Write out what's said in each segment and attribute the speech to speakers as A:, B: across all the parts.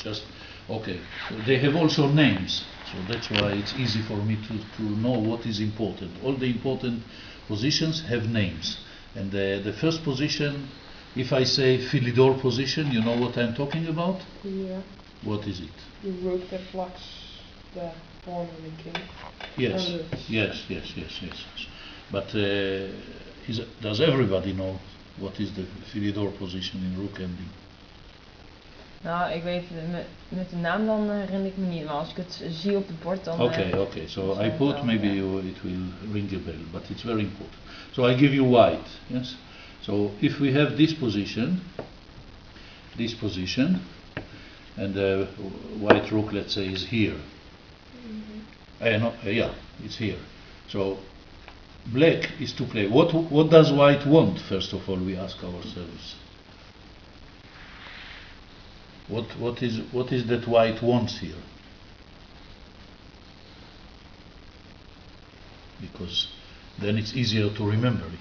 A: just okay. They have also names, so that's why it's easy for me to know what is important. All the important positions have names, and the first position, if I say Philidor position, you know what I'm talking about?
B: Yeah.
A: What is it?
B: The rook that blocks the pawn and the king.
A: Yes, yes. But does everybody know what is the Philidor position in rook ending?
C: Nou, ik weet met de naam dan herinner ik me niet, maar als ik het zie op het bord dan...
A: Okay, so I put, maybe it will ring a bell, but it's very important. So I give you white, yes? So if we have this position, and white rook, let's say, is here. Yeah, it's here. So black is to play. What does white want? First of all, we ask ourselves. What is that white wants here? Because then it's easier to remember it.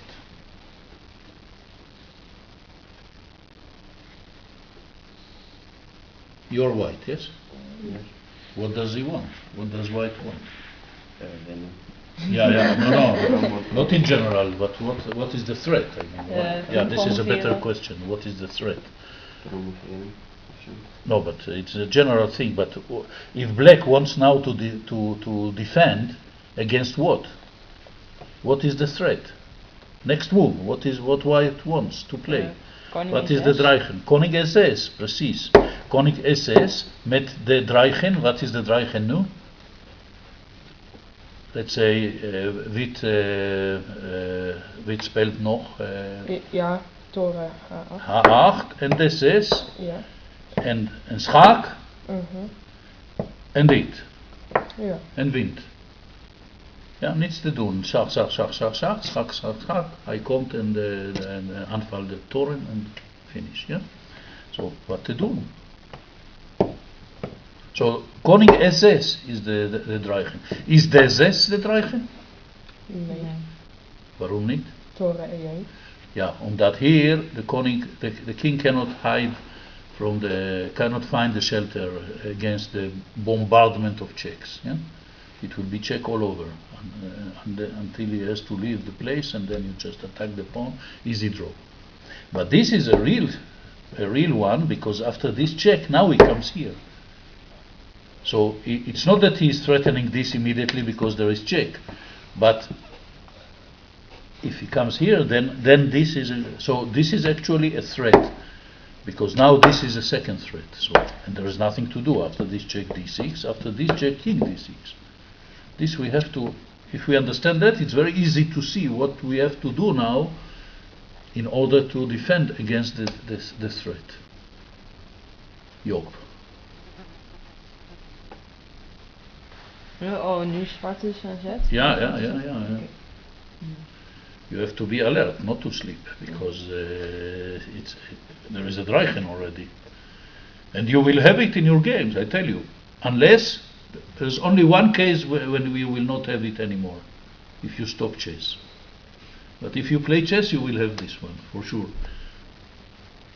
A: You're white, yes?
D: Yes.
A: What does he want? What does white want? No, not in general, but what is the threat? I mean, this is a better question. What is the threat? No, but it's a general thing. But if black wants now to defend against what? What is the threat? Next move. What white wants to play? Wat is de dreigen? Koning SS, precies. Koning SS met de dreigen. Wat is de dreigen nu? Let's say wit speelt nog.
B: Ja, toren H8.
A: H8 en D6.
B: Ja.
A: En schaak. En dit.
B: Ja.
A: En wint. Ja, niets te doen. Schak. Hij komt en aanvalt de toren en finish. Ja? So, wat te doen? So, koning S6 is de dreigen. Is D6 de dreigen?
B: Nee.
A: Waarom niet?
B: Toren E1.
A: Ja, omdat hier de koning, the king cannot hide cannot find the shelter against the bombardment of checks. Yeah? It will be check all over until he has to leave the place, and then you just attack the pawn, easy draw. But this is a real one, because after this check, now he comes here. So it's not that he is threatening this immediately because there is check, but if he comes here, then this is this is actually a threat, because now this is a second threat. So, and there is nothing to do after this check d6. After this check king d6. This we have to. If we understand that, it's very easy to see what we have to do now in order to defend against the threat. Joop.
C: Oh, nu zwart is aan zet?
A: Ja. You have to be alert, not to sleep, because there is a dreigen already, and you will have it in your games. I tell you, unless there's only one case when we will not have it anymore, if you stop chess. But if you play chess, you will have this one for sure,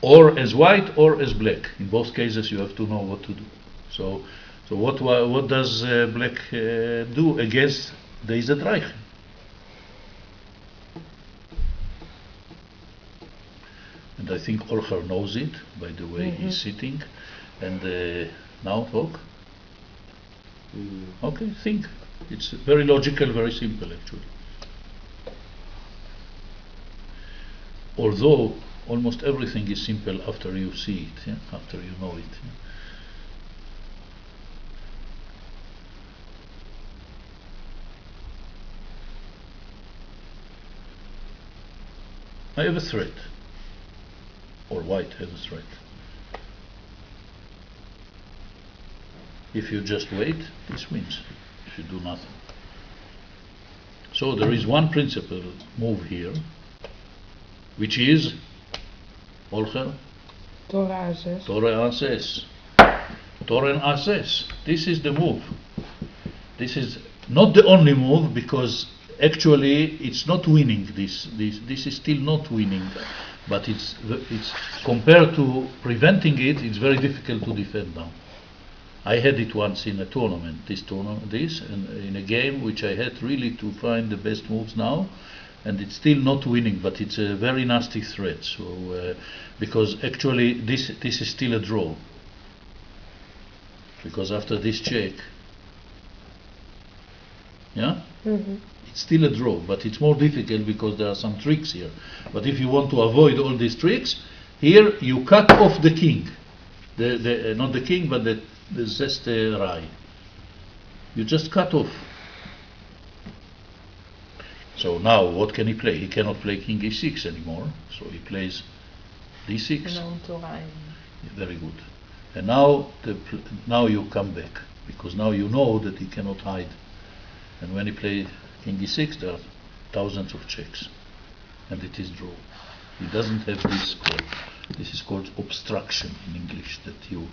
A: or as white or as black. In both cases, you have to know what to do. So what does black do against deze dreigen? And I think Olger knows it by the way he's sitting. And now talk. Okay, think. It's very logical, very simple actually. Although almost everything is simple after you see it, yeah? After you know it. Yeah? I have a threat, or white has a threat. If you just wait, this wins. If you do nothing. So there is one principal move here, which is Olger.
B: Toren A6.
A: Toren A6. Toren A6. This is the move. This is not the only move, because actually it's not winning. This is still not winning, but it's compared to preventing it, it's very difficult to defend now. I had it once in a tournament, and in a game which I had really to find the best moves now, and it's still not winning, but it's a very nasty threat. So because actually this is still a draw, because after this check, yeah, it's still a draw, but it's more difficult because there are some tricks here. But if you want to avoid all these tricks, here you cut off the king, not the king, but the zeste rai. You just cut off. So now what can he play? He cannot play king e6 anymore, so he plays d6. Very good. And now now you come back, because now you know that he cannot hide. And when he plays king e6, there are thousands of checks, and it is draw. He doesn't have this square. This is called obstruction in English, that you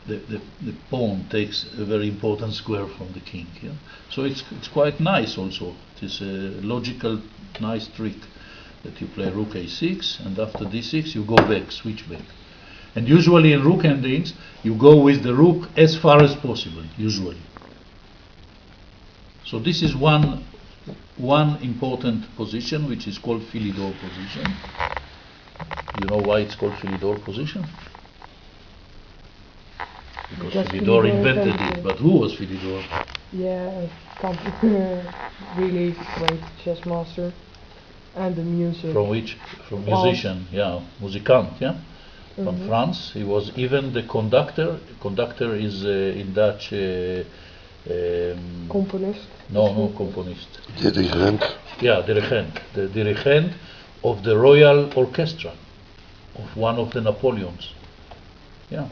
A: the pawn takes a very important square from the king. Yeah? So it's quite nice also. It is a logical, nice trick that you play rook a6, and after d6 you go back, switch back. And usually in rook endings you go with the rook as far as possible, usually. So this is one important position, which is called Philidor position. You know why it's called Philidor position? Because Philidor invented it. But who was Philidor?
B: Yeah, really great chess master. And the music.
A: From which? From musician, yeah, musicant, yeah. From France. He was even the conductor. Conductor is in Dutch.
B: Componist.
A: No componist.
D: Dirigent.
A: Yeah, dirigent. The dirigent of the Royal Orchestra of one of the Napoleons. Yeah,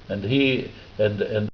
A: and he and